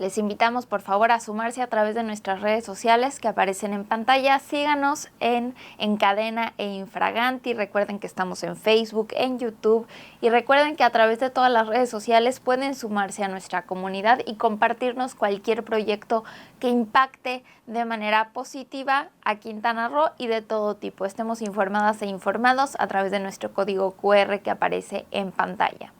Les invitamos por favor a sumarse a través de nuestras redes sociales que aparecen en pantalla. Síganos en Encadena e Infraganti. Recuerden que estamos en Facebook, en YouTube y recuerden que a través de todas las redes sociales pueden sumarse a nuestra comunidad y compartirnos cualquier proyecto que impacte de manera positiva a Quintana Roo y de todo tipo. Estemos informadas e informados a través de nuestro código QR que aparece en pantalla.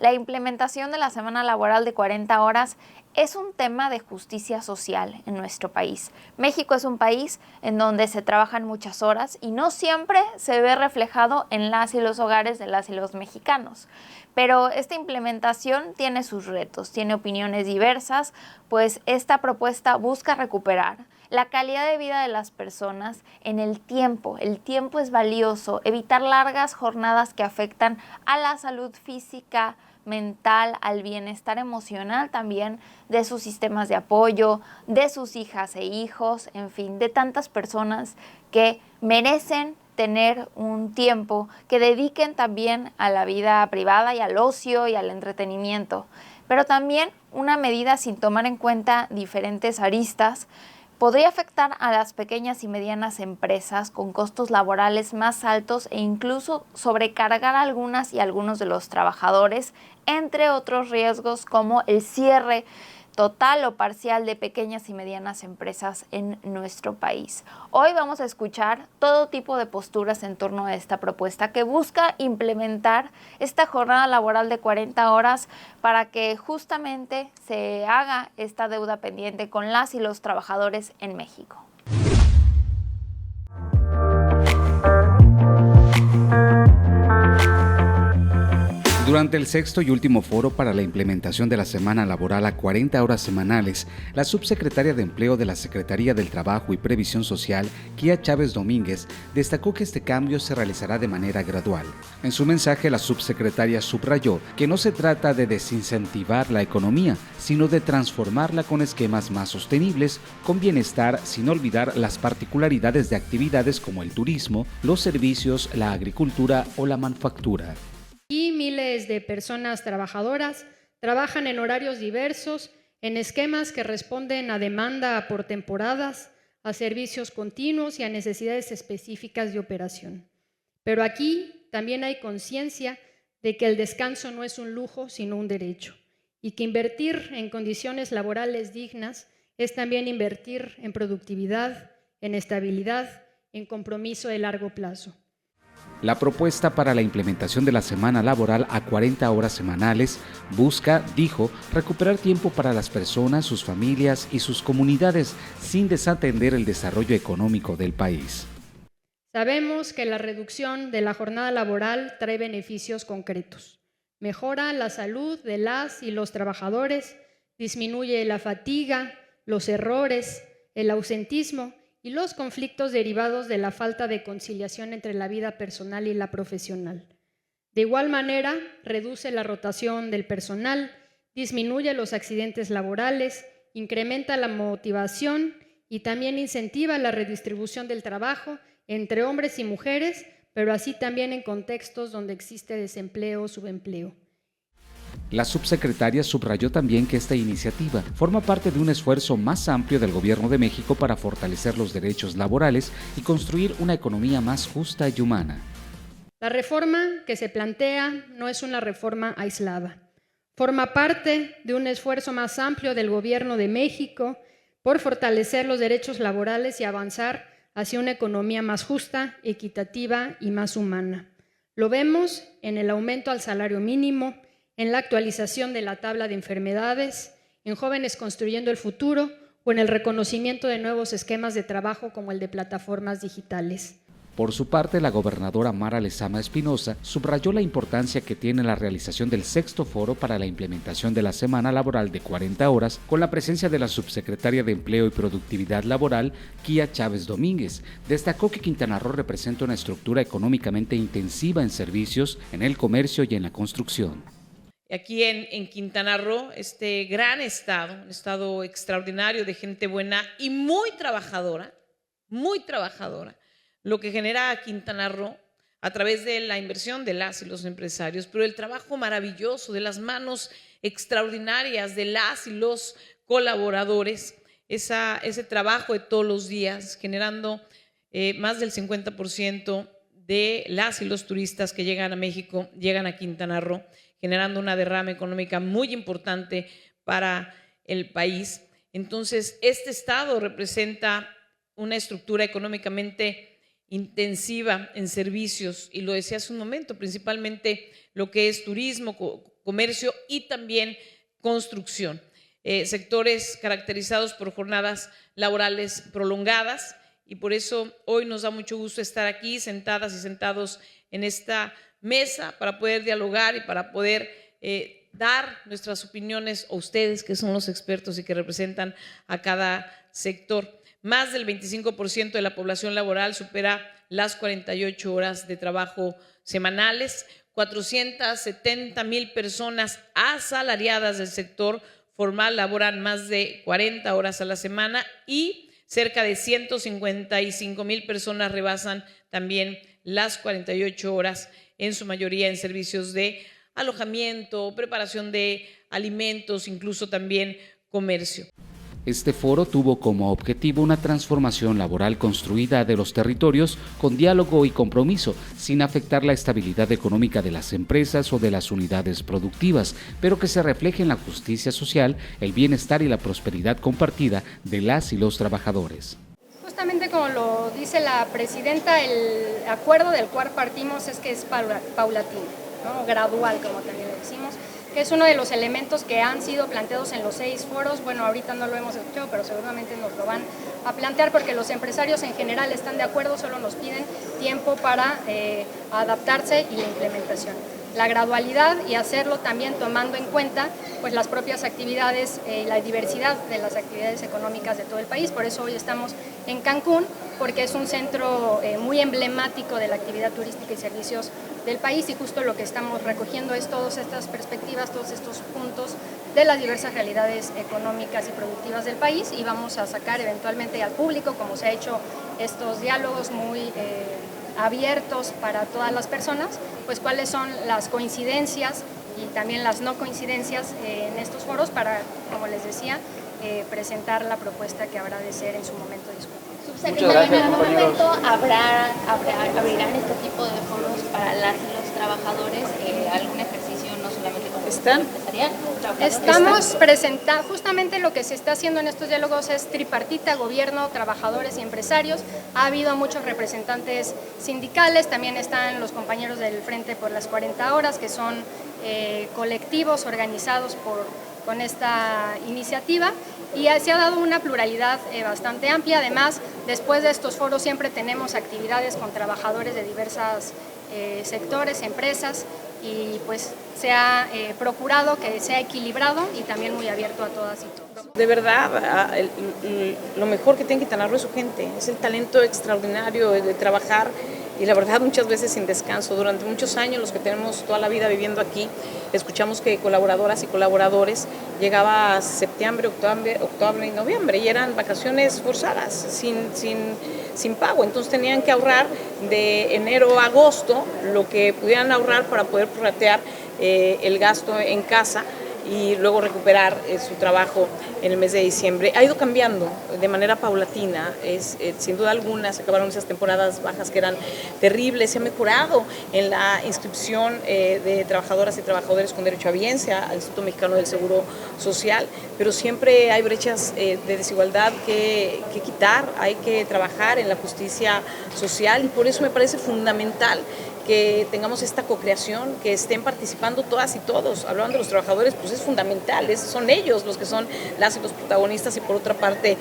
La implementación de la semana laboral de 40 horas es un tema de justicia social en nuestro país. México es un país en donde se trabajan muchas horas y no siempre se ve reflejado en las y los hogares de las y los mexicanos. Pero esta implementación tiene sus retos, tiene opiniones diversas, pues esta propuesta busca recuperar la calidad de vida de las personas en el tiempo. El tiempo es valioso, evitar largas jornadas que afectan a la salud física, mental, al bienestar emocional también de sus sistemas de apoyo, de sus hijas e hijos, en fin, de tantas personas que merecen tener un tiempo que dediquen también a la vida privada y al ocio y al entretenimiento, pero también una medida sin tomar en cuenta diferentes aristas podría afectar a las pequeñas y medianas empresas con costos laborales más altos e incluso sobrecargar a algunas y algunos de los trabajadores, entre otros riesgos como el cierre total o parcial de pequeñas y medianas empresas en nuestro país. Hoy vamos a escuchar todo tipo de posturas en torno a esta propuesta que busca implementar esta jornada laboral de 40 horas para que justamente se haga esta deuda pendiente con las y los trabajadores en México. Durante el sexto y último foro para la implementación de la semana laboral a 40 horas semanales, la subsecretaria de Empleo de la Secretaría del Trabajo y Previsión Social, Kía Chávez Domínguez, destacó que este cambio se realizará de manera gradual. En su mensaje, la subsecretaria subrayó que no se trata de desincentivar la economía, sino de transformarla con esquemas más sostenibles, con bienestar, sin olvidar las particularidades de actividades como el turismo, los servicios, la agricultura o la manufactura. Y miles de personas trabajadoras trabajan en horarios diversos, en esquemas que responden a demanda por temporadas, a servicios continuos y a necesidades específicas de operación. Pero aquí también hay conciencia de que el descanso no es un lujo, sino un derecho, y que invertir en condiciones laborales dignas es también invertir en productividad, en estabilidad, en compromiso de largo plazo. La propuesta para la implementación de la semana laboral a 40 horas semanales busca, dijo, recuperar tiempo para las personas, sus familias y sus comunidades sin desatender el desarrollo económico del país. Sabemos que la reducción de la jornada laboral trae beneficios concretos. Mejora la salud de las y los trabajadores, disminuye la fatiga, los errores, el ausentismo y los conflictos derivados de la falta de conciliación entre la vida personal y la profesional. De igual manera, reduce la rotación del personal, disminuye los accidentes laborales, incrementa la motivación y también incentiva la redistribución del trabajo entre hombres y mujeres, pero así también en contextos donde existe desempleo o subempleo. La subsecretaria subrayó también que esta iniciativa forma parte de un esfuerzo más amplio del Gobierno de México para fortalecer los derechos laborales y construir una economía más justa y humana. La reforma que se plantea no es una reforma aislada. Forma parte de un esfuerzo más amplio del Gobierno de México por fortalecer los derechos laborales y avanzar hacia una economía más justa, equitativa y más humana. Lo vemos en el aumento al salario mínimo, en la actualización de la tabla de enfermedades, en Jóvenes Construyendo el Futuro o en el reconocimiento de nuevos esquemas de trabajo como el de plataformas digitales. Por su parte, la gobernadora Mara Lezama Espinosa subrayó la importancia que tiene la realización del sexto foro para la implementación de la semana laboral de 40 horas con la presencia de la subsecretaria de Empleo y Productividad Laboral, Kía Chávez Domínguez. Destacó que Quintana Roo representa una estructura económicamente intensiva en servicios, en el comercio y en la construcción. Aquí en Quintana Roo, este gran estado, un estado extraordinario de gente buena y muy trabajadora, lo que genera a Quintana Roo a través de la inversión de las y los empresarios, pero el trabajo maravilloso de las manos extraordinarias de las y los colaboradores, ese trabajo de todos los días, generando más del 50% de las y los turistas que llegan a México, llegan a Quintana Roo, generando una derrama económica muy importante para el país. Entonces, este estado representa una estructura económicamente intensiva en servicios, y lo decía hace un momento, principalmente lo que es turismo, comercio y también construcción. Sectores caracterizados por jornadas laborales prolongadas, y por eso hoy nos da mucho gusto estar aquí sentadas y sentados en esta mesa para poder dialogar y para poder dar nuestras opiniones a ustedes, que son los expertos y que representan a cada sector. Más del 25% de la población laboral supera las 48 horas de trabajo semanales. 470,000 personas asalariadas del sector formal laboran más de 40 horas a la semana, y cerca de 155,000 personas rebasan también las 48 horas, en su mayoría en servicios de alojamiento, preparación de alimentos, incluso también comercio. Este foro tuvo como objetivo una transformación laboral construida de los territorios con diálogo y compromiso, sin afectar la estabilidad económica de las empresas o de las unidades productivas, pero que se refleje en la justicia social, el bienestar y la prosperidad compartida de las y los trabajadores. Justamente como lo dice la presidenta, el acuerdo del cual partimos es que es paulatino, ¿no? Gradual, como también le decimos, que es uno de los elementos que han sido planteados en los 6 foros. Bueno, ahorita no lo hemos escuchado, pero seguramente nos lo van a plantear, porque los empresarios en general están de acuerdo, solo nos piden tiempo para adaptarse y la implementación. La gradualidad, y hacerlo también tomando en cuenta pues las propias actividades, la diversidad de las actividades económicas de todo el país. Por eso hoy estamos en Cancún, porque es un centro muy emblemático de la actividad turística y servicios del país, y justo lo que estamos recogiendo es todas estas perspectivas, todos estos puntos de las diversas realidades económicas y productivas del país, y vamos a sacar eventualmente al público, como se ha hecho estos diálogos muy abiertos para todas las personas, pues cuáles son las coincidencias y también las no coincidencias en estos foros para, como les decía, presentar la propuesta que habrá de ser en su momento discutida. Subsecretaria, ¿en algún momento abrirán este tipo de foros para las y los trabajadores? ¿Algún ejercicio no solamente con el sector empresarial? Estamos presentando, justamente lo que se está haciendo en estos diálogos es tripartita: gobierno, trabajadores y empresarios. Ha habido muchos representantes sindicales, también están los compañeros del Frente por las 40 Horas, que son colectivos organizados con esta iniciativa, y se ha dado una pluralidad bastante amplia. Además, después de estos foros siempre tenemos actividades con trabajadores de diversos sectores, empresas, y pues se ha procurado que sea equilibrado y también muy abierto a todas y todos. De verdad, lo mejor que tiene Quintana Roo es su gente, es el talento extraordinario de trabajar, y la verdad muchas veces sin descanso. Durante muchos años, los que tenemos toda la vida viviendo aquí, escuchamos que colaboradoras y colaboradores llegaba septiembre, octubre y noviembre, y eran vacaciones forzadas, sin pago. Entonces tenían que ahorrar de enero a agosto lo que pudieran ahorrar para poder prorratear el gasto en casa y luego recuperar su trabajo en el mes de diciembre. Ha ido cambiando de manera paulatina, sin duda alguna. Se acabaron esas temporadas bajas que eran terribles. Se ha mejorado en la inscripción de trabajadoras y trabajadores con derecho a biencia al Instituto Mexicano del Seguro Social, pero siempre hay brechas de desigualdad que quitar. Hay que trabajar en la justicia social, y por eso me parece fundamental que tengamos esta co-creación, que estén participando todas y todos. Hablando de los trabajadores, pues es fundamental, son ellos los que son las y los protagonistas, y por otra parte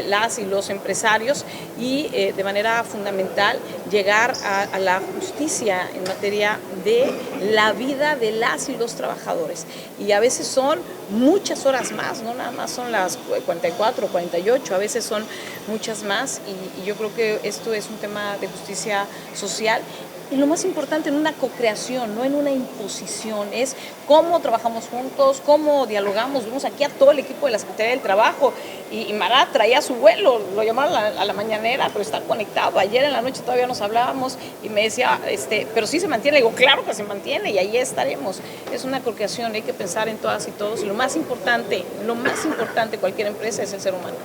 las y los empresarios, y de manera fundamental llegar a la justicia en materia de la vida de las y los trabajadores. Y a veces son muchas horas más, no nada más son las 44, 48, a veces son muchas más, y yo creo que esto es un tema de justicia social Y lo más importante, en una co-creación, no en una imposición, es cómo trabajamos juntos, cómo dialogamos. Vimos aquí a todo el equipo de la Secretaría del Trabajo y Marat traía su vuelo, lo llamaron a la mañanera, pero está conectado. Ayer en la noche todavía nos hablábamos y me decía, pero sí se mantiene. Le digo, claro que se mantiene y ahí estaremos. Es una co-creación, hay que pensar en todas y todos. Y lo más importante de cualquier empresa es el ser humano.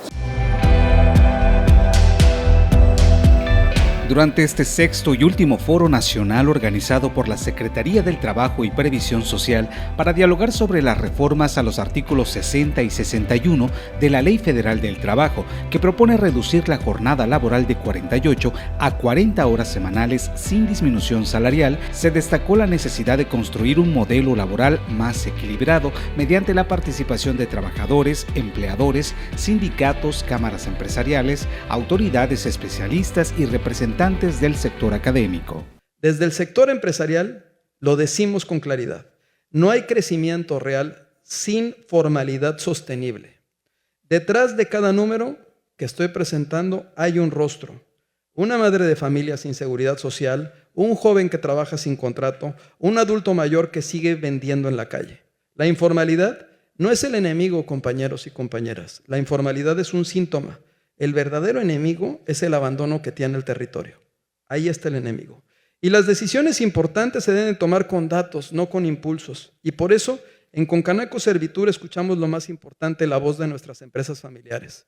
Durante este sexto y último foro nacional organizado por la Secretaría del Trabajo y Previsión Social para dialogar sobre las reformas a los artículos 60 y 61 de la Ley Federal del Trabajo, que propone reducir la jornada laboral de 48 a 40 horas semanales sin disminución salarial, se destacó la necesidad de construir un modelo laboral más equilibrado mediante la participación de trabajadores, empleadores, sindicatos, cámaras empresariales, autoridades especialistas y representantes del sector académico. Desde el sector empresarial lo decimos con claridad: no hay crecimiento real sin formalidad sostenible. Detrás de cada número que estoy presentando hay un rostro, una madre de familia sin seguridad social, un joven que trabaja sin contrato, un adulto mayor que sigue vendiendo en la calle. La informalidad no es el enemigo, compañeros y compañeras. La informalidad es un síntoma. El verdadero enemigo es el abandono que tiene el territorio. Ahí está el enemigo. Y las decisiones importantes se deben tomar con datos, no con impulsos. Y por eso, en Concanaco Servitur escuchamos lo más importante, la voz de nuestras empresas familiares.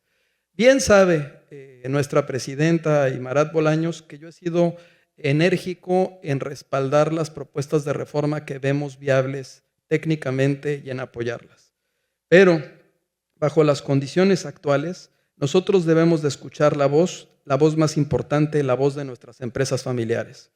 Bien sabe nuestra presidenta Marat Bolaños que yo he sido enérgico en respaldar las propuestas de reforma que vemos viables técnicamente y en apoyarlas. Pero, bajo las condiciones actuales, nosotros debemos de escuchar la voz más importante, la voz de nuestras empresas familiares.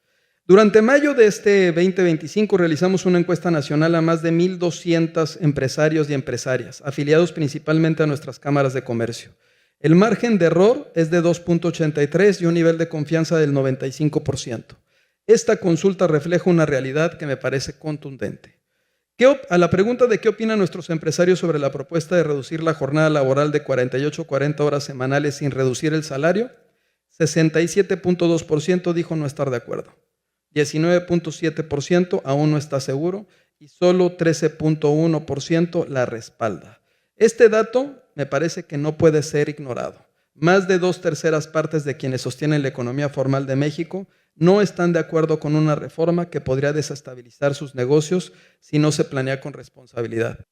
Durante mayo de este 2025 realizamos una encuesta nacional a más de 1,200 empresarios y empresarias, afiliados principalmente a nuestras cámaras de comercio. El margen de error es de 2.83 y un nivel de confianza del 95%. Esta consulta refleja una realidad que me parece contundente. A la pregunta de qué opinan nuestros empresarios sobre la propuesta de reducir la jornada laboral de 48 a 40 horas semanales sin reducir el salario, 67.2% dijo no estar de acuerdo, 19.7% aún no está seguro y solo 13.1% la respalda. Este dato me parece que no puede ser ignorado. Más de 2/3 partes de quienes sostienen la economía formal de México no están de acuerdo con una reforma que podría desestabilizar sus negocios si no se planea con responsabilidad.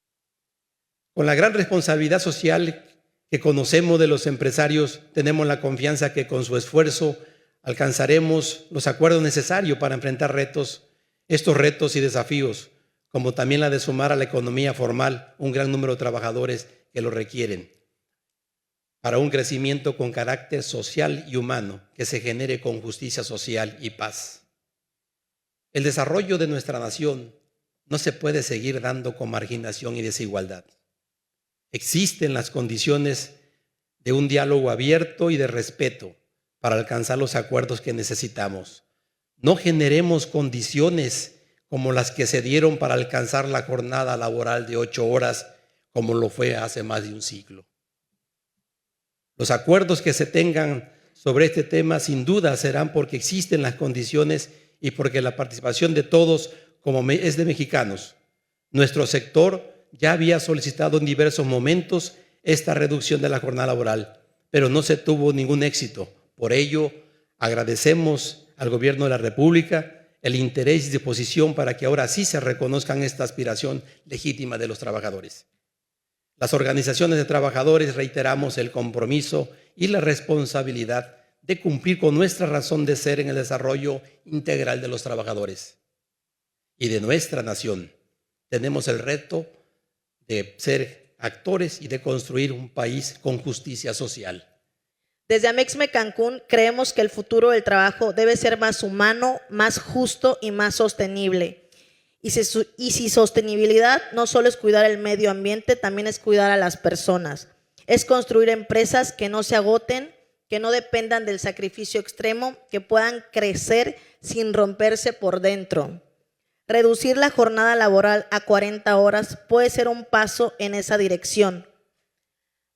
Con la gran responsabilidad social que conocemos de los empresarios, tenemos la confianza que con su esfuerzo alcanzaremos los acuerdos necesarios para enfrentar estos retos y desafíos, como también la de sumar a la economía formal un gran número de trabajadores que lo requieren, para un crecimiento con carácter social y humano que se genere con justicia social y paz. El desarrollo de nuestra nación no se puede seguir dando con marginación y desigualdad. Existen las condiciones de un diálogo abierto y de respeto para alcanzar los acuerdos que necesitamos. No generemos condiciones como las que se dieron para alcanzar la jornada laboral de 8 horas, como lo fue hace más de un siglo. Los acuerdos que se tengan sobre este tema sin duda serán porque existen las condiciones y porque la participación de todos, como es de mexicanos. Nuestro sector ya había solicitado en diversos momentos esta reducción de la jornada laboral, pero no se tuvo ningún éxito. Por ello, agradecemos al Gobierno de la República el interés y disposición para que ahora sí se reconozcan esta aspiración legítima de los trabajadores. Las organizaciones de trabajadores reiteramos el compromiso y la responsabilidad de cumplir con nuestra razón de ser en el desarrollo integral de los trabajadores y de nuestra nación. Tenemos el reto de ser actores y de construir un país con justicia social. Desde Amexme Cancún creemos que el futuro del trabajo debe ser más humano, más justo y más sostenible. Y si sostenibilidad no solo es cuidar el medio ambiente, también es cuidar a las personas. Es construir empresas que no se agoten, que no dependan del sacrificio extremo, que puedan crecer sin romperse por dentro. Reducir la jornada laboral a 40 horas puede ser un paso en esa dirección,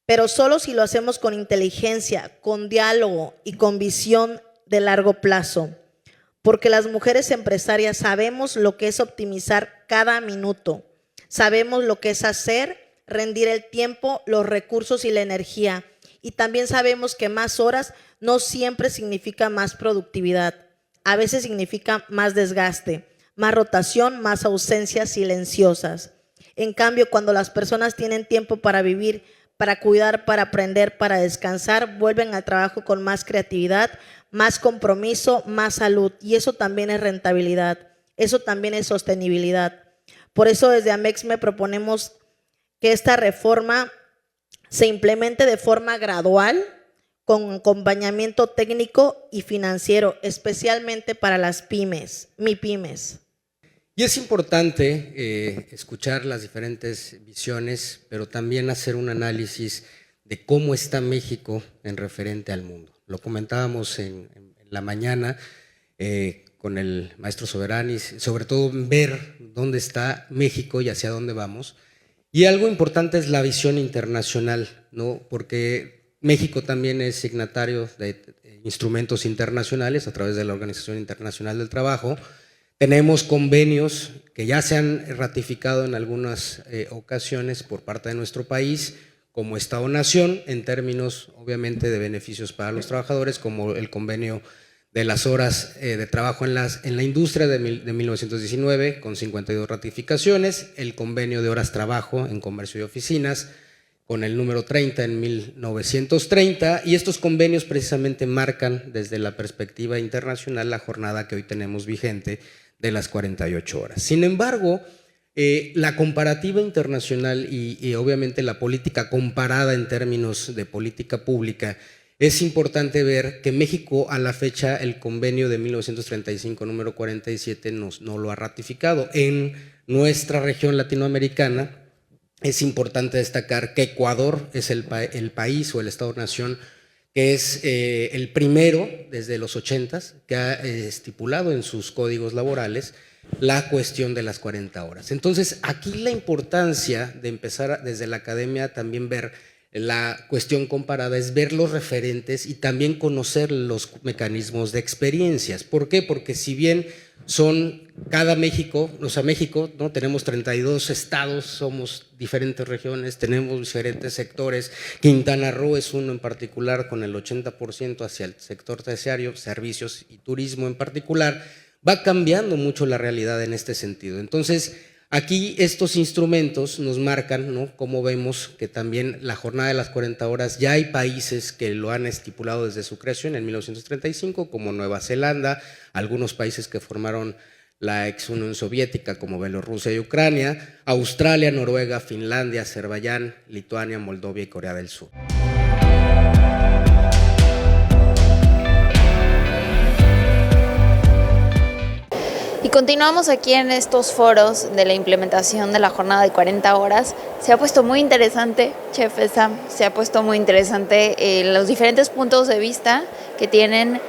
pero solo si lo hacemos con inteligencia, con diálogo y con visión de largo plazo. porque las mujeres empresarias sabemos lo que es optimizar cada minuto, sabemos lo que es hacer, rendir el tiempo, los recursos y la energía, y también sabemos que más horas no siempre significa más productividad, a veces significa más desgaste, más rotación, más ausencias silenciosas. En cambio, cuando las personas tienen tiempo para vivir, para cuidar, para aprender, para descansar, vuelven al trabajo con más creatividad, más compromiso, más salud. Y eso también es rentabilidad, eso también es sostenibilidad. Por eso desde Amexme proponemos que esta reforma se implemente de forma gradual, con acompañamiento técnico y financiero, especialmente para las pymes, MIPYMES. Y es importante escuchar las diferentes visiones, pero también hacer un análisis de cómo está México en referente al mundo. Lo comentábamos en la mañana con el maestro Soberanis, sobre todo ver dónde está México y hacia dónde vamos. Y algo importante es la visión internacional, ¿no? Porque México también es signatario de instrumentos internacionales a través de la Organización Internacional del Trabajo. Tenemos convenios que ya se han ratificado en algunas ocasiones por parte de nuestro país como Estado-nación en términos obviamente de beneficios para los trabajadores, como el convenio de las horas de trabajo en la industria de 1919 con 52 ratificaciones, el convenio de horas trabajo en comercio y oficinas con el número 30 en 1930, y estos convenios precisamente marcan desde la perspectiva internacional la jornada que hoy tenemos vigente de las 48 horas. Sin embargo, la comparativa internacional y obviamente la política comparada en términos de política pública, es importante ver que México a la fecha el convenio de 1935 número 47 no lo ha ratificado. En nuestra región latinoamericana es importante destacar que Ecuador es el país o el Estado-nación que es el primero desde los 80s que ha estipulado en sus códigos laborales la cuestión de las 40 horas. Entonces, aquí la importancia de empezar desde la academia también ver la cuestión comparada es ver los referentes y también conocer los mecanismos de experiencias. ¿Por qué? Porque si bien son cada México, o sea, México, ¿no? Tenemos 32 estados, somos diferentes regiones, tenemos diferentes sectores. Quintana Roo es uno en particular con el 80% hacia el sector terciario, servicios y turismo en particular. Va cambiando mucho la realidad en este sentido. Entonces, aquí estos instrumentos nos marcan, ¿no? Como vemos que también la jornada de las 40 horas, ya hay países que lo han estipulado desde su creación en 1935, como Nueva Zelanda, algunos países que formaron la ex Unión Soviética, como Bielorrusia y Ucrania, Australia, Noruega, Finlandia, Azerbaiyán, Lituania, Moldovia y Corea del Sur. Y continuamos aquí en estos foros de la implementación de la jornada de 40 horas. Se ha puesto muy interesante, Chef Sam, se ha puesto muy interesante los diferentes puntos de vista que tienen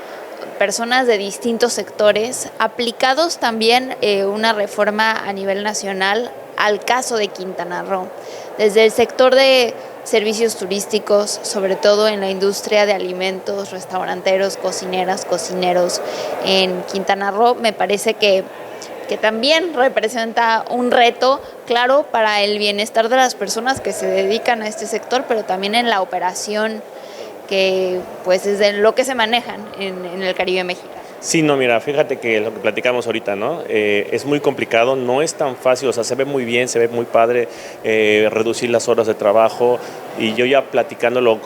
personas de distintos sectores, aplicados también una reforma a nivel nacional al caso de Quintana Roo. Desde el sector de servicios turísticos, sobre todo en la industria de alimentos, restauranteros, cocineras, cocineros en Quintana Roo, me parece que también representa un reto, claro, para el bienestar de las personas que se dedican a este sector, pero también en la operación que pues es de lo que se manejan en el Caribe mexicano. Sí, no, mira, fíjate que lo que platicamos ahorita, ¿no? Es muy complicado, no es tan fácil, o sea, se ve muy bien, se ve muy padre reducir las horas de trabajo, y yo ya platicándolo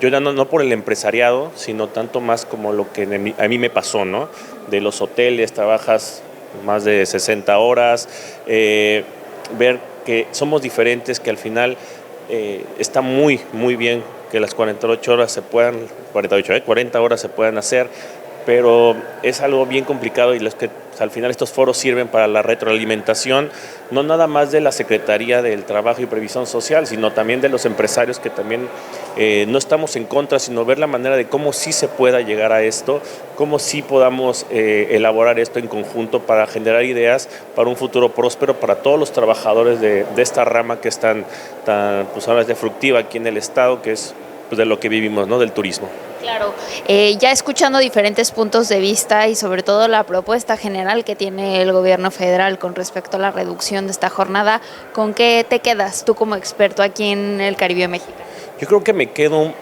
yo ya no por el empresariado, sino tanto más como lo que a mí me pasó, ¿no? De los hoteles, trabajas más de 60 horas, ver que somos diferentes, que al final está muy, muy bien que las 48 horas se puedan, 40 horas se puedan hacer, pero es algo bien complicado, y los que al final estos foros sirven para la retroalimentación, no nada más de la Secretaría del Trabajo y Previsión Social, sino también de los empresarios, que también no estamos en contra, sino ver la manera de cómo sí se pueda llegar a esto, cómo sí podamos elaborar esto en conjunto para generar ideas para un futuro próspero para todos los trabajadores de esta rama que es tan pues ahora es de fructiva aquí en el estado, que es pues, de lo que vivimos, ¿no? Del turismo. Claro, ya escuchando diferentes puntos de vista y sobre todo la propuesta general que tiene el gobierno federal con respecto a la reducción de esta jornada, ¿con qué te quedas tú como experto aquí en el Caribe mexicano? Yo creo que me quedo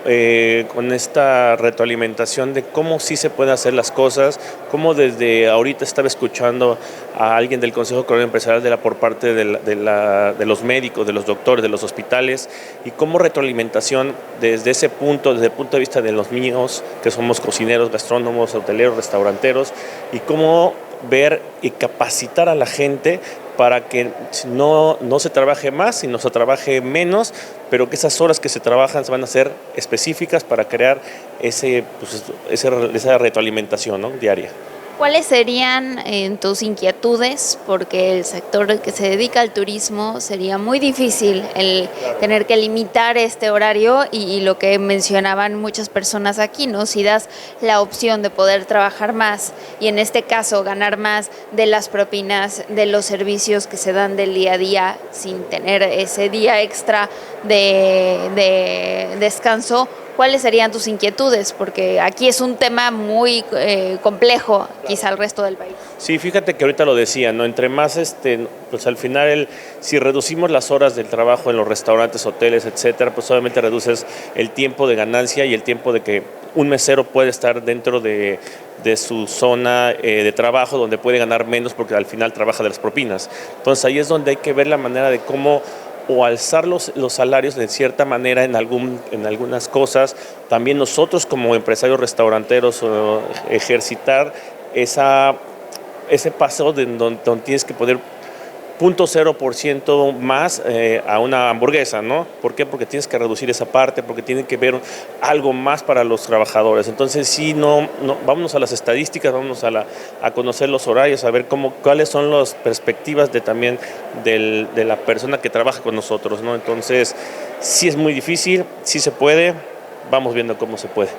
con esta retroalimentación de cómo sí se pueden hacer las cosas, cómo desde ahorita estaba escuchando a alguien del Consejo Coordinador Empresarial por parte de los médicos, de los doctores, de los hospitales, y cómo retroalimentación desde ese punto, desde el punto de vista de los míos, que somos cocineros, gastrónomos, hoteleros, restauranteros, y cómo ver y capacitar a la gente para que no se trabaje más, sino se trabaje menos, pero que esas horas que se trabajan se van a hacer específicas para crear esa retroalimentación, ¿no?, diaria. ¿Cuáles serían tus inquietudes? Porque el sector que se dedica al turismo sería muy difícil el tener que limitar este horario y lo que mencionaban muchas personas aquí, ¿no? Si das la opción de poder trabajar más y en este caso ganar más de las propinas, de los servicios que se dan del día a día sin tener ese día extra de descanso, ¿cuáles serían tus inquietudes? Porque aquí es un tema muy complejo, quizá al resto del país. Sí, fíjate que ahorita lo decía, ¿no? Entre más, pues al final, si reducimos las horas del trabajo en los restaurantes, hoteles, etcétera, pues obviamente reduces el tiempo de ganancia y el tiempo de que un mesero puede estar dentro de su zona de trabajo, donde puede ganar menos porque al final trabaja de las propinas. Entonces ahí es donde hay que ver la manera de cómo o alzar los salarios de cierta manera en algunas cosas, también nosotros como empresarios restauranteros ejercitar ese paso donde tienes que poner 0.0% más a una hamburguesa, ¿no? ¿Por qué? Porque tienes que reducir esa parte, porque tienen que ver algo más para los trabajadores. Entonces sí, no vámonos a las estadísticas, vámonos a conocer los horarios, a ver cuáles son las perspectivas también de la persona que trabaja con nosotros, ¿no? Entonces sí es muy difícil, sí se puede, vamos viendo cómo se puede.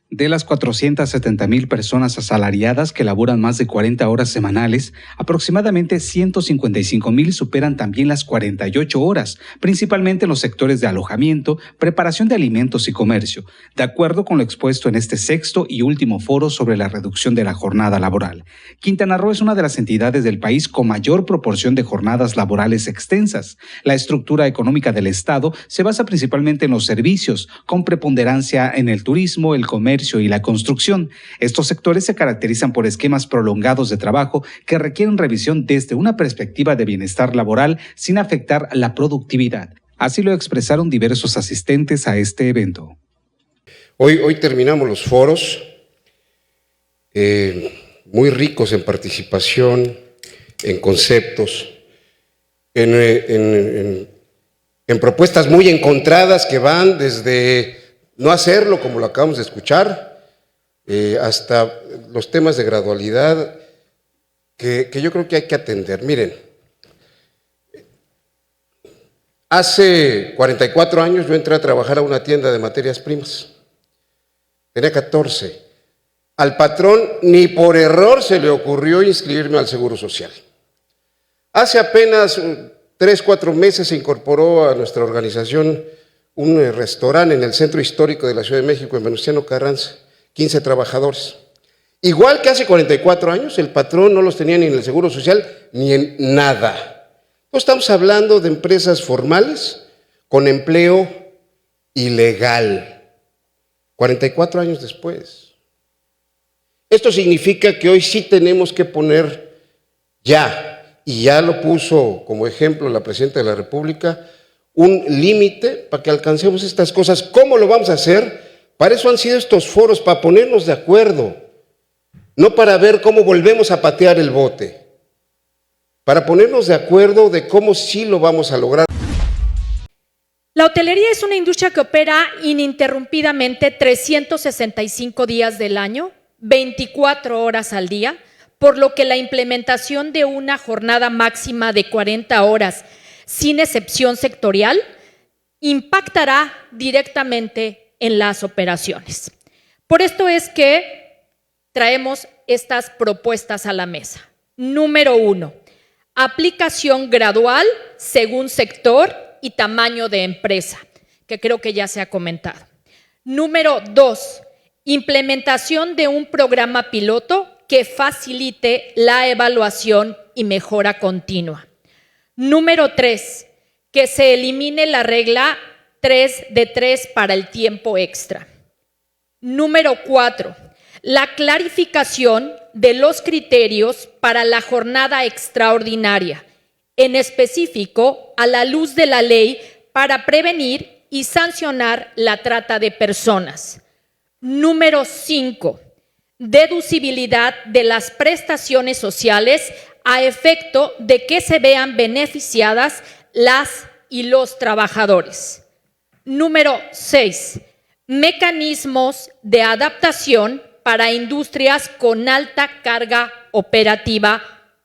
De las 470,000 personas asalariadas que laboran más de 40 horas semanales, aproximadamente 155,000 superan también las 48 horas, principalmente en los sectores de alojamiento, preparación de alimentos y comercio, de acuerdo con lo expuesto en este sexto y último foro sobre la reducción de la jornada laboral. Quintana Roo es una de las entidades del país con mayor proporción de jornadas laborales extensas. La estructura económica del Estado se basa principalmente en los servicios, con preponderancia en el turismo, el comercio y la construcción. Estos sectores se caracterizan por esquemas prolongados de trabajo que requieren revisión desde una perspectiva de bienestar laboral sin afectar la productividad. Así lo expresaron diversos asistentes a este evento. Hoy terminamos los foros, muy ricos en participación, en conceptos, en propuestas muy encontradas que van desde no hacerlo, como lo acabamos de escuchar, hasta los temas de gradualidad que yo creo que hay que atender. Miren, hace 44 años yo entré a trabajar a una tienda de materias primas. Tenía 14. Al patrón ni por error se le ocurrió inscribirme al Seguro Social. Hace apenas 3-4 meses se incorporó a nuestra organización un restaurante en el centro histórico de la Ciudad de México, en Venustiano Carranza, 15 trabajadores. Igual que hace 44 años, el patrón no los tenía ni en el Seguro Social ni en nada. No estamos hablando de empresas formales con empleo ilegal. 44 años después. Esto significa que hoy sí tenemos que poner ya, y ya lo puso como ejemplo la Presidenta de la República, un límite para que alcancemos estas cosas. ¿Cómo lo vamos a hacer? Para eso han sido estos foros, para ponernos de acuerdo, no para ver cómo volvemos a patear el bote, para ponernos de acuerdo de cómo sí lo vamos a lograr. La hotelería es una industria que opera ininterrumpidamente 365 días del año, 24 horas al día, por lo que la implementación de una jornada máxima de 40 horas sin excepción sectorial, impactará directamente en las operaciones. Por esto es que traemos estas propuestas a la mesa. Número 1, Aplicación gradual según sector y tamaño de empresa, que creo que ya se ha comentado. Número 2, implementación de un programa piloto que facilite la evaluación y mejora continua. Número 3, que se elimine la regla 3 de 3 para el tiempo extra. Número 4, la clarificación de los criterios para la jornada extraordinaria, en específico a la luz de la ley para prevenir y sancionar la trata de personas. Número 5, deducibilidad de las prestaciones sociales a efecto de que se vean beneficiadas las y los trabajadores. Número 6, mecanismos de adaptación para industrias con alta carga operativa,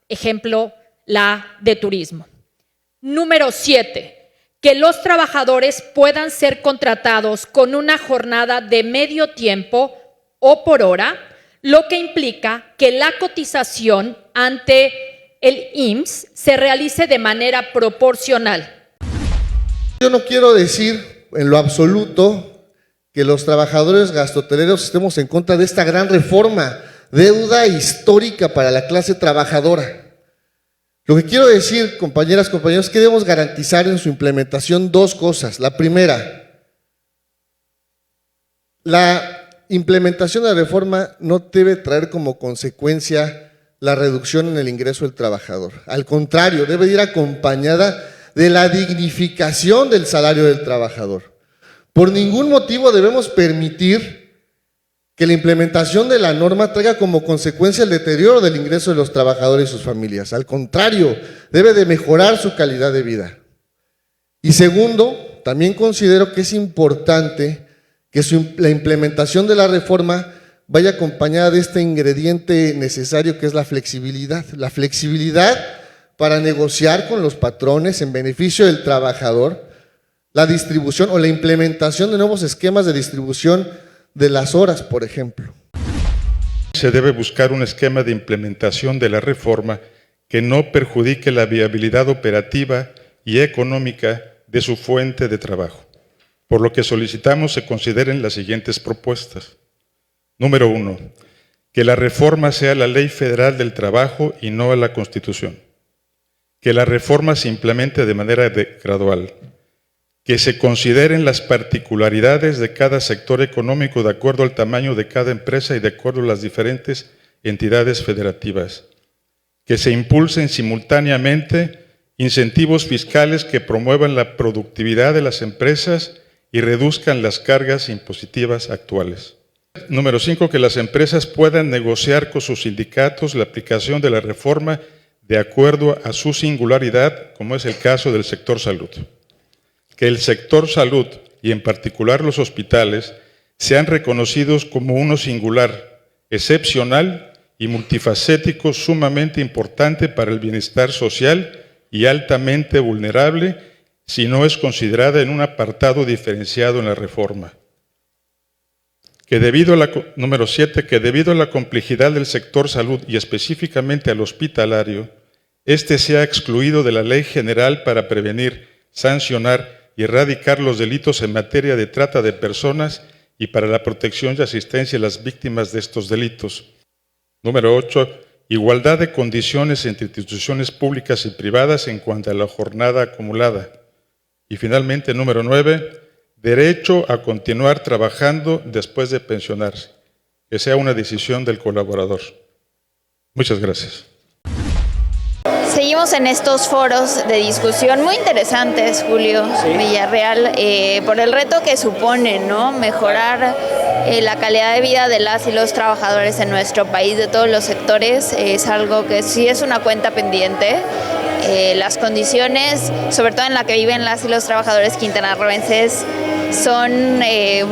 ejemplo, la de turismo. Número 7, que los trabajadores puedan ser contratados con una jornada de medio tiempo o por hora, lo que implica que la cotización ante el IMSS se realice de manera proporcional. Yo no quiero decir en lo absoluto que los trabajadores gastrohoteleros estemos en contra de esta gran reforma, deuda histórica para la clase trabajadora. Lo que quiero decir, compañeras, compañeros, es que debemos garantizar en su implementación dos cosas. La primera, la implementación de la reforma no debe traer como consecuencia la reducción en el ingreso del trabajador. Al contrario, debe ir acompañada de la dignificación del salario del trabajador. Por ningún motivo debemos permitir que la implementación de la norma traiga como consecuencia el deterioro del ingreso de los trabajadores y sus familias. Al contrario, debe de mejorar su calidad de vida. Y segundo, también considero que es importante que la implementación de la reforma vaya acompañada de este ingrediente necesario que es la flexibilidad. La flexibilidad para negociar con los patrones en beneficio del trabajador, la distribución o la implementación de nuevos esquemas de distribución de las horas, por ejemplo. Se debe buscar un esquema de implementación de la reforma que no perjudique la viabilidad operativa y económica de su fuente de trabajo, por lo que solicitamos se consideren las siguientes propuestas. Número 1, que la reforma sea la Ley Federal del Trabajo y no la Constitución. Que la reforma se implemente de manera gradual. Que se consideren las particularidades de cada sector económico de acuerdo al tamaño de cada empresa y de acuerdo a las diferentes entidades federativas. Que se impulsen simultáneamente incentivos fiscales que promuevan la productividad de las empresas y reduzcan las cargas impositivas actuales. Número 5, que las empresas puedan negociar con sus sindicatos la aplicación de la reforma de acuerdo a su singularidad, como es el caso del sector salud. Que el sector salud, y en particular los hospitales, sean reconocidos como uno singular, excepcional y multifacético, sumamente importante para el bienestar social y altamente vulnerable si no es considerada en un apartado diferenciado en la reforma. Número 7, que debido a la complejidad del sector salud y específicamente al hospitalario, este sea excluido de la Ley General para prevenir, sancionar y erradicar los delitos en materia de trata de personas y para la protección y asistencia a las víctimas de estos delitos. Número 8, igualdad de condiciones entre instituciones públicas y privadas en cuanto a la jornada acumulada. Y finalmente, número 9, derecho a continuar trabajando después de pensionarse, que sea una decisión del colaborador. Muchas gracias. Seguimos en estos foros de discusión muy interesantes, Julio Villarreal, por el reto que supone, ¿no? Mejorar la calidad de vida de las y los trabajadores en nuestro país, de todos los sectores, es algo que sí es una cuenta pendiente. Las condiciones, sobre todo en la que viven las y los trabajadores quintanarroenses, son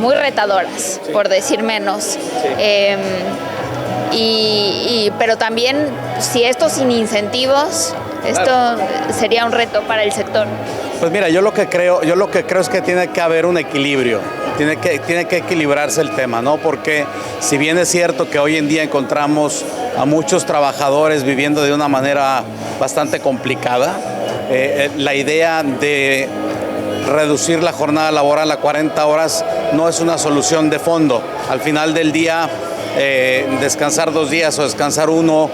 muy retadoras, por decir menos. Pero también, si esto sin incentivos, esto sería un reto para el sector. Pues mira, yo lo que creo es que tiene que haber un equilibrio, tiene que equilibrarse el tema, ¿no? Porque si bien es cierto que hoy en día encontramos a muchos trabajadores viviendo de una manera bastante complicada. La idea de reducir la jornada laboral a 40 horas no es una solución de fondo. Al final del día, descansar 2 días o descansar 1,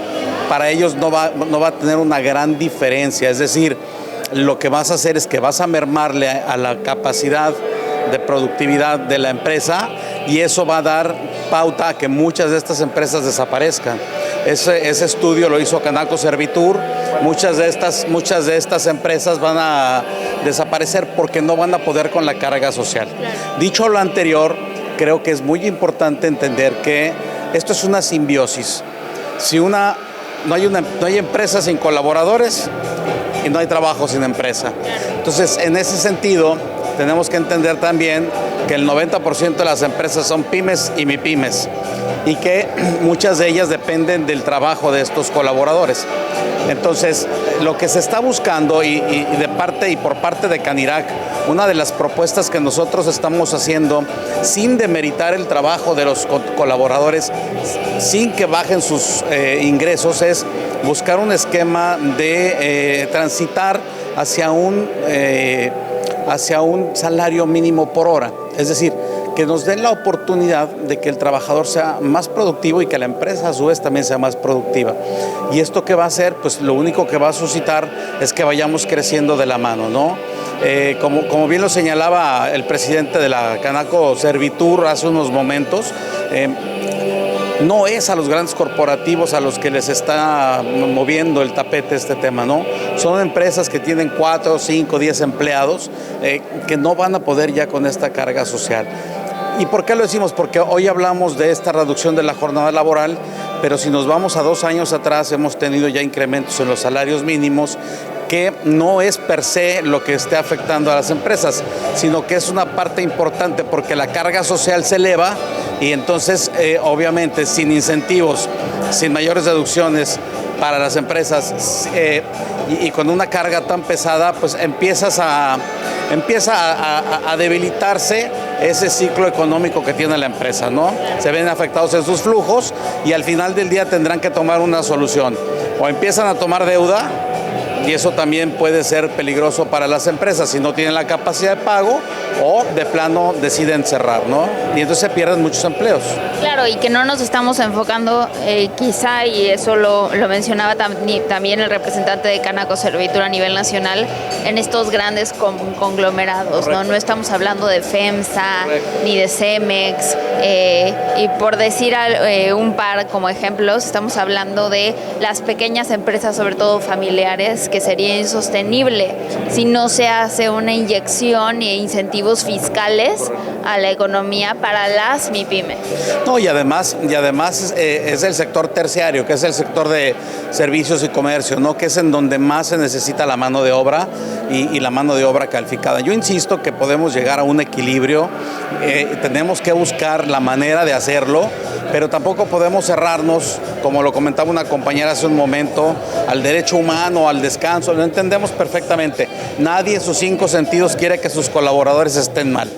para ellos no va a tener una gran diferencia. Es decir, lo que vas a hacer es que vas a mermarle a la capacidad de productividad de la empresa y eso va a dar pauta a que muchas de estas empresas desaparezcan. Ese estudio lo hizo Canaco Servitur. Muchas de estas empresas van a desaparecer porque no van a poder con la carga social. Dicho lo anterior, creo que es muy importante entender que esto es una simbiosis. Si no hay empresa sin colaboradores y no hay trabajo sin empresa. Entonces, en ese sentido, tenemos que entender también que el 90% de las empresas son pymes y mipymes y que muchas de ellas dependen del trabajo de estos colaboradores. Entonces, lo que se está buscando y por parte de Canirac, una de las propuestas que nosotros estamos haciendo, sin demeritar el trabajo de los colaboradores, sin que bajen sus ingresos, es buscar un esquema de transitar hacia un salario mínimo por hora. Es decir, que nos den la oportunidad de que el trabajador sea más productivo y que la empresa a su vez también sea más productiva. ¿Y esto qué va a hacer? Pues lo único que va a suscitar es que vayamos creciendo de la mano, ¿no? Como bien lo señalaba el presidente de la Canaco Servitur hace unos momentos, no es a los grandes corporativos a los que les está moviendo el tapete este tema, ¿no? Son empresas que tienen 4, 5, 10 empleados que no van a poder ya con esta carga social. ¿Y por qué lo decimos? Porque hoy hablamos de esta reducción de la jornada laboral, pero si nos vamos a 2 años atrás hemos tenido ya incrementos en los salarios mínimos, que no es per se lo que esté afectando a las empresas, sino que es una parte importante porque la carga social se eleva y entonces obviamente sin incentivos, sin mayores deducciones para las empresas y con una carga tan pesada, pues empieza a debilitarse ese ciclo económico que tiene la empresa, ¿no? Se ven afectados en sus flujos y al final del día tendrán que tomar una solución. O empiezan a tomar deuda, y eso también puede ser peligroso para las empresas si no tienen la capacidad de pago o de plano deciden cerrar, ¿no? Y entonces se pierden muchos empleos. Claro, y que no nos estamos enfocando quizá, y eso lo mencionaba también el representante de Canaco Servitur a nivel nacional, en estos grandes conglomerados, ¿no? No estamos hablando de FEMSA, ni de Cemex, y por decir un par como ejemplos, estamos hablando de las pequeñas empresas, sobre todo familiares, que sería insostenible si no se hace una inyección e incentivos fiscales a la economía para las MIPYME. No, y además es el sector terciario, que es el sector de servicios y comercio, ¿no? Que es en donde más se necesita la mano de obra y la mano de obra calificada. Yo insisto que podemos llegar a un equilibrio, tenemos que buscar la manera de hacerlo, pero tampoco podemos cerrarnos, como lo comentaba una compañera hace un momento, al derecho humano, al descanso. Lo entendemos perfectamente. Nadie en sus 5 sentidos quiere que sus colaboradores estén mal.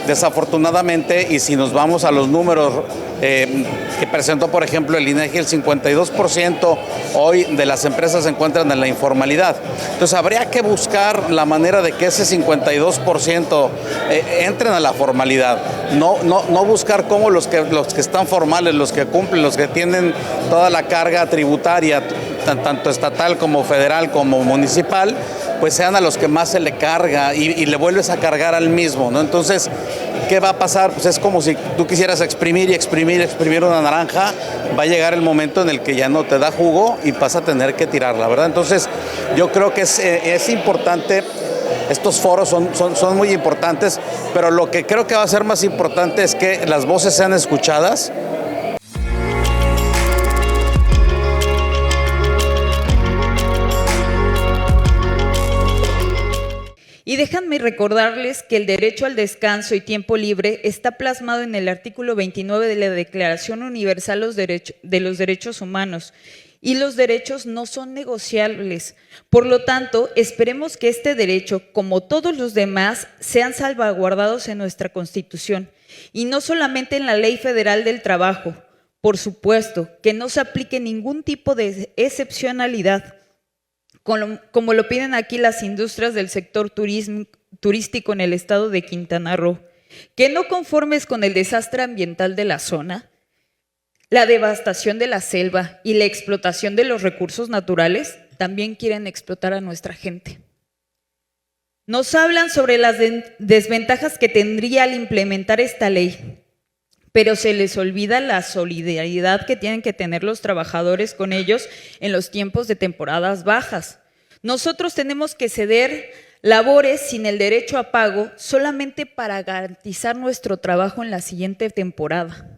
Desafortunadamente, y si nos vamos a los números que presentó, por ejemplo, el INEGI, el 52% hoy de las empresas se encuentran en la informalidad. Entonces, habría que buscar la manera de que ese 52% entren a la formalidad. No buscar cómo los que están formales, los que cumplen, los que tienen toda la carga tributaria, tanto estatal como federal como municipal, pues sean a los que más se le carga y le vuelves a cargar al mismo, ¿no? Entonces, ¿qué va a pasar? Pues es como si tú quisieras exprimir una naranja, va a llegar el momento en el que ya no te da jugo y vas a tener que tirarla, ¿verdad? Entonces, yo creo que es importante. Estos foros son muy importantes, pero lo que creo que va a ser más importante es que las voces sean escuchadas. Y déjenme recordarles que el derecho al descanso y tiempo libre está plasmado en el artículo 29 de la Declaración Universal de los Derechos Humanos, y los derechos no son negociables. Por lo tanto, esperemos que este derecho, como todos los demás, sean salvaguardados en nuestra Constitución, y no solamente en la Ley Federal del Trabajo, Por supuesto, que no se aplique ningún tipo de excepcionalidad, como lo piden aquí las industrias del sector turístico en el estado de Quintana Roo, que no conformes con el desastre ambiental de la zona, la devastación de la selva y la explotación de los recursos naturales, también quieren explotar a nuestra gente. Nos hablan sobre las desventajas que tendría al implementar esta ley, pero se les olvida la solidaridad que tienen que tener los trabajadores con ellos en los tiempos de temporadas bajas. Nosotros tenemos que ceder labores sin el derecho a pago solamente para garantizar nuestro trabajo en la siguiente temporada.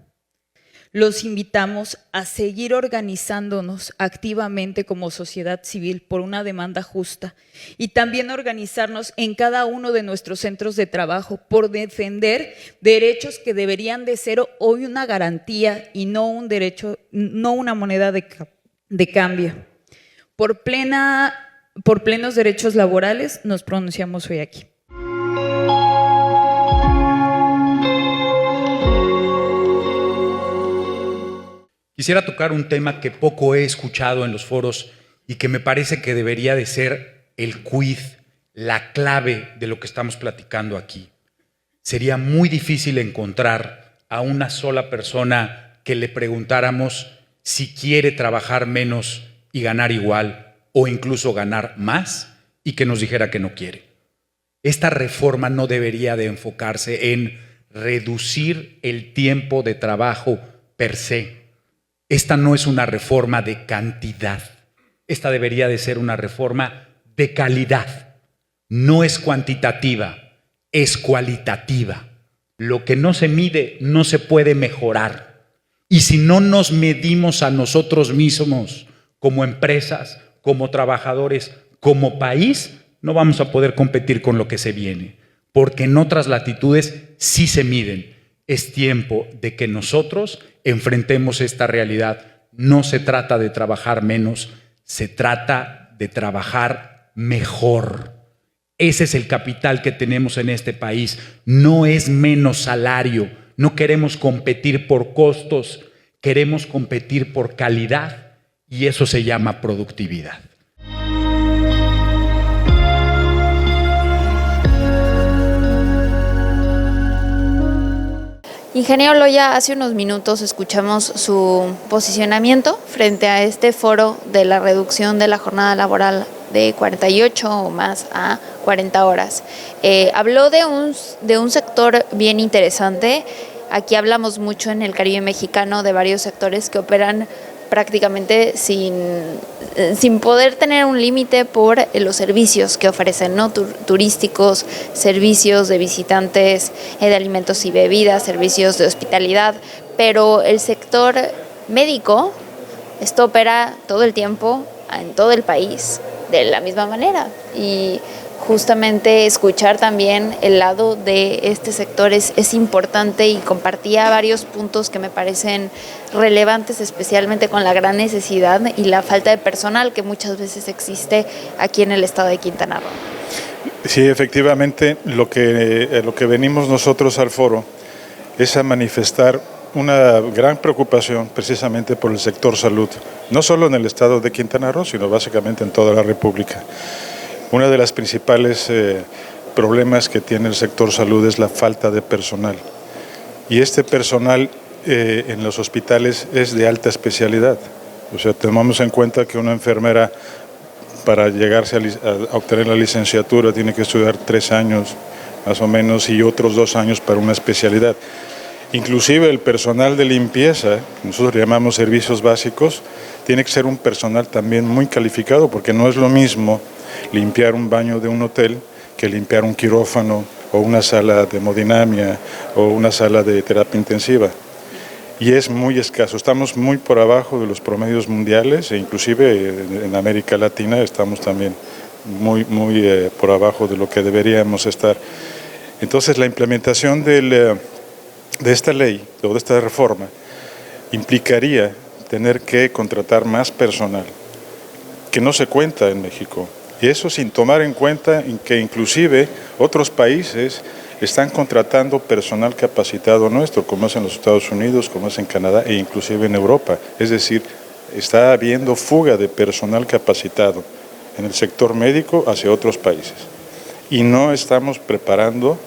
Los invitamos a seguir organizándonos activamente como sociedad civil por una demanda justa y también organizarnos en cada uno de nuestros centros de trabajo por defender derechos que deberían de ser hoy una garantía y no un derecho, no una moneda de cambio. Por plenos derechos laborales nos pronunciamos hoy aquí. Quisiera tocar un tema que poco he escuchado en los foros y que me parece que debería de ser el quid, la clave de lo que estamos platicando aquí. Sería muy difícil encontrar a una sola persona que le preguntáramos si quiere trabajar menos y ganar igual o incluso ganar más y que nos dijera que no quiere. Esta reforma no debería de enfocarse en reducir el tiempo de trabajo per se. Esta no es una reforma de cantidad. Esta debería de ser una reforma de calidad. No es cuantitativa, es cualitativa. Lo que no se mide no se puede mejorar. Y si no nos medimos a nosotros mismos como empresas, como trabajadores, como país, no vamos a poder competir con lo que se viene. Porque en otras latitudes sí se miden. Es tiempo de que nosotros enfrentemos esta realidad. No se trata de trabajar menos, se trata de trabajar mejor. Ese es el capital que tenemos en este país. No es menos salario. No queremos competir por costos, queremos competir por calidad y eso se llama productividad. Ingeniero Loya, hace unos minutos escuchamos su posicionamiento frente a este foro de la reducción de la jornada laboral de 48 o más a 40 horas. Habló de un sector bien interesante. Aquí hablamos mucho en el Caribe mexicano de varios sectores que operan prácticamente sin poder tener un límite por los servicios que ofrecen, ¿no? Turísticos, servicios de visitantes, de alimentos y bebidas, servicios de hospitalidad, pero el sector médico, esto opera todo el tiempo en todo el país de la misma manera y justamente escuchar también el lado de este sector es importante y compartía varios puntos que me parecen relevantes, especialmente con la gran necesidad y la falta de personal que muchas veces existe aquí en el estado de Quintana Roo. Sí, efectivamente, lo que venimos nosotros al foro es a manifestar una gran preocupación precisamente por el sector salud, no solo en el estado de Quintana Roo, sino básicamente en toda la República. Uno de los principales problemas que tiene el sector salud es la falta de personal. Y este personal en los hospitales es de alta especialidad. O sea, tomamos en cuenta que una enfermera para llegarse a obtener la licenciatura tiene que estudiar 3 años más o menos y otros 2 años para una especialidad. Inclusive el personal de limpieza, nosotros llamamos servicios básicos, tiene que ser un personal también muy calificado porque no es lo mismo limpiar un baño de un hotel que limpiar un quirófano o una sala de hemodinamia o una sala de terapia intensiva. Y es muy escaso, estamos muy por abajo de los promedios mundiales e inclusive en América Latina estamos también muy por abajo de lo que deberíamos estar. Entonces la implementación de esta ley o de esta reforma implicaría tener que contratar más personal, que no se cuenta en México. Y eso sin tomar en cuenta que inclusive otros países están contratando personal capacitado nuestro, como es en los Estados Unidos, como es en Canadá e inclusive en Europa. Es decir, está habiendo fuga de personal capacitado en el sector médico hacia otros países. Y no estamos preparando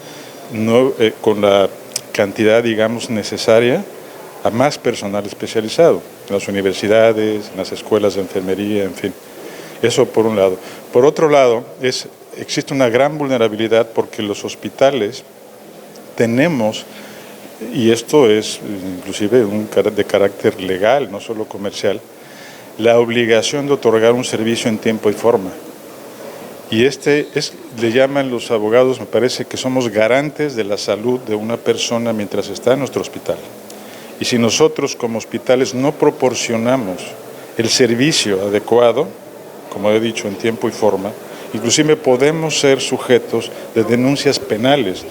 con la cantidad, digamos, necesaria a más personal especializado en las universidades, en las escuelas de enfermería, en fin. Eso por un lado. Por otro lado, existe una gran vulnerabilidad porque los hospitales tenemos, y esto es inclusive de carácter legal, no solo comercial, la obligación de otorgar un servicio en tiempo y forma. Y le llaman los abogados, me parece que somos garantes de la salud de una persona mientras está en nuestro hospital. Y si nosotros como hospitales no proporcionamos el servicio adecuado, como he dicho, en tiempo y forma, inclusive podemos ser sujetos de denuncias penales.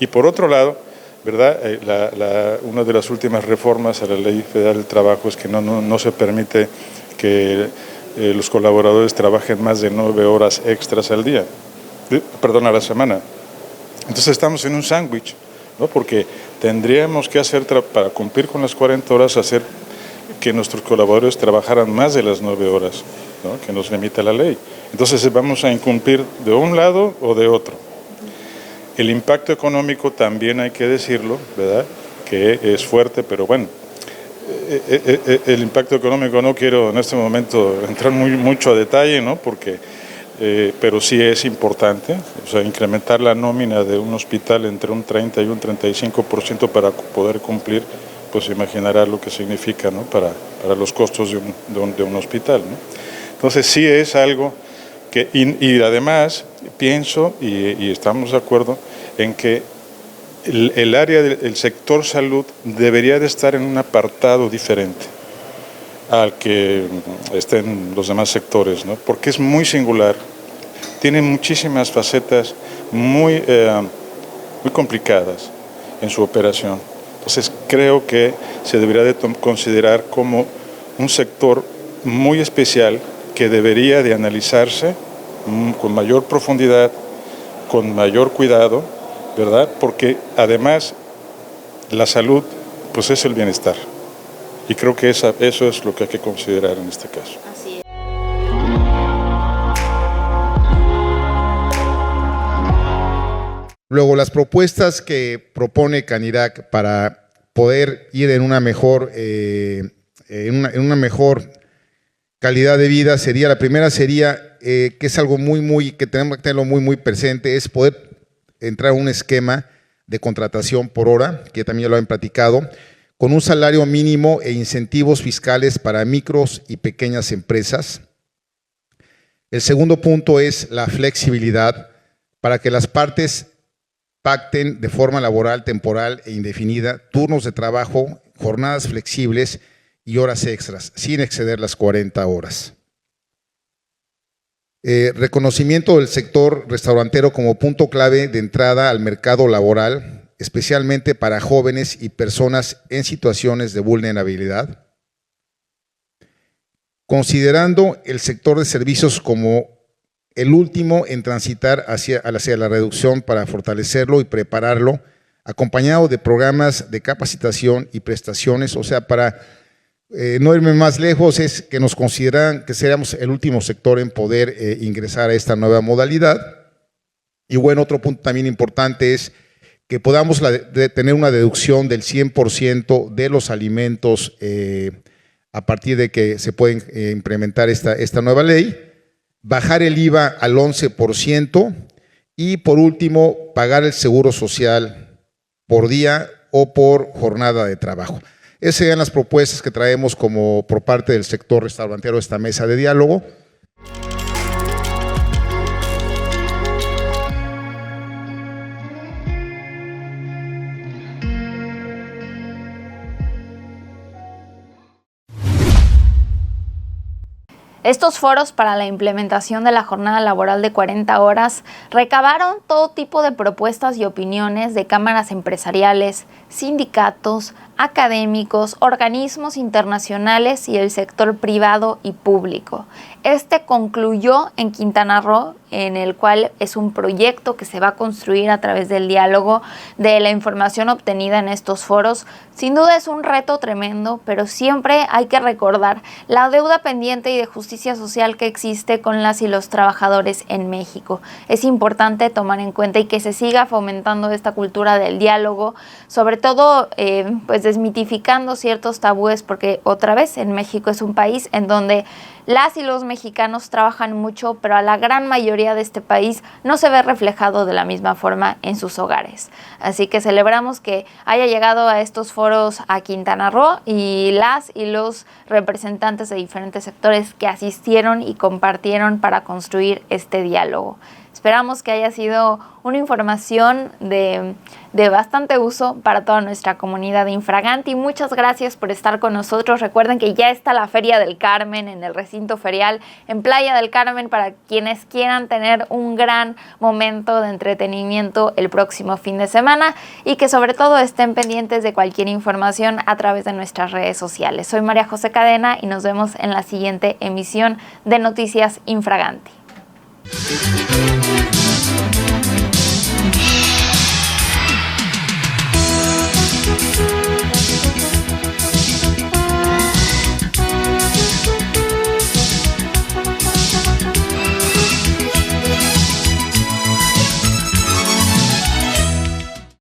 Y por otro lado, ¿verdad? Una de las últimas reformas a la Ley Federal del Trabajo es que no se permite que los colaboradores trabajen más de 9 horas extras al día, a la semana. Entonces estamos en un sándwich, ¿no? Porque tendríamos que hacer, para cumplir con las 40 horas, hacer que nuestros colaboradores trabajaran más de las 9 horas, ¿no? Que nos limita la ley. Entonces vamos a incumplir de un lado o de otro. El impacto económico también hay que decirlo, ¿verdad? Que es fuerte, pero bueno, el impacto económico no quiero en este momento entrar mucho a detalle, ¿no? Porque, pero sí es importante, o sea, incrementar la nómina de un hospital entre un 30 y un 35% para poder cumplir, pues imaginará lo que significa, ¿no? Para los costos de un hospital, ¿no? Entonces sí es algo que, y además pienso, y estamos de acuerdo, en que el área del sector salud debería de estar en un apartado diferente al que estén los demás sectores, ¿no? Porque es muy singular, tiene muchísimas facetas muy complicadas en su operación. Entonces creo que se debería de considerar como un sector muy especial que debería de analizarse con mayor profundidad, con mayor cuidado, ¿verdad? Porque además la salud pues es el bienestar y creo que eso es lo que hay que considerar en este caso. Así es. Luego, las propuestas que propone Canirac para poder ir en una mejor calidad de vida sería, la primera sería, que es algo que tenemos que tenerlo muy presente, es poder entrar a un esquema de contratación por hora, que también ya lo han platicado, con un salario mínimo e incentivos fiscales para micros y pequeñas empresas. El segundo punto es la flexibilidad para que las partes pacten de forma laboral, temporal e indefinida turnos de trabajo, jornadas flexibles y horas extras, sin exceder las 40 horas. Reconocimiento del sector restaurantero como punto clave de entrada al mercado laboral, especialmente para jóvenes y personas en situaciones de vulnerabilidad. Considerando el sector de servicios como el último en transitar hacia la reducción para fortalecerlo y prepararlo, acompañado de programas de capacitación y prestaciones, o sea, para no irme más lejos, es que nos consideran que seríamos el último sector en poder ingresar a esta nueva modalidad. Y bueno, otro punto también importante es que podamos tener una deducción del 100% de los alimentos a partir de que se pueden implementar esta nueva ley, bajar el IVA al 11% y por último pagar el seguro social por día o por jornada de trabajo. Esas serían las propuestas que traemos por parte del sector restaurantero a esta mesa de diálogo. Estos foros para la implementación de la jornada laboral de 40 horas recabaron todo tipo de propuestas y opiniones de cámaras empresariales, sindicatos, académicos, organismos internacionales y el sector privado y público. Este concluyó en Quintana Roo, en el cual es un proyecto que se va a construir a través del diálogo, de la información obtenida en estos foros. Sin duda es un reto tremendo, pero siempre hay que recordar la deuda pendiente y de justicia social que existe con las y los trabajadores en México. Es importante tomar en cuenta y que se siga fomentando esta cultura del diálogo, sobre todo pues desmitificando ciertos tabúes, porque otra vez en México es un país en donde las y los mexicanos trabajan mucho, pero a la gran mayoría de este país no se ve reflejado de la misma forma en sus hogares. Así que celebramos que haya llegado a estos foros a Quintana Roo y las y los representantes de diferentes sectores que asistieron y compartieron para construir este diálogo. Esperamos que haya sido una información de bastante uso para toda nuestra comunidad de Infraganti. Muchas gracias por estar con nosotros. Recuerden que ya está la Feria del Carmen en el recinto ferial en Playa del Carmen para quienes quieran tener un gran momento de entretenimiento el próximo fin de semana, y que sobre todo estén pendientes de cualquier información a través de nuestras redes sociales. Soy María José Cadena y nos vemos en la siguiente emisión de Noticias Infraganti.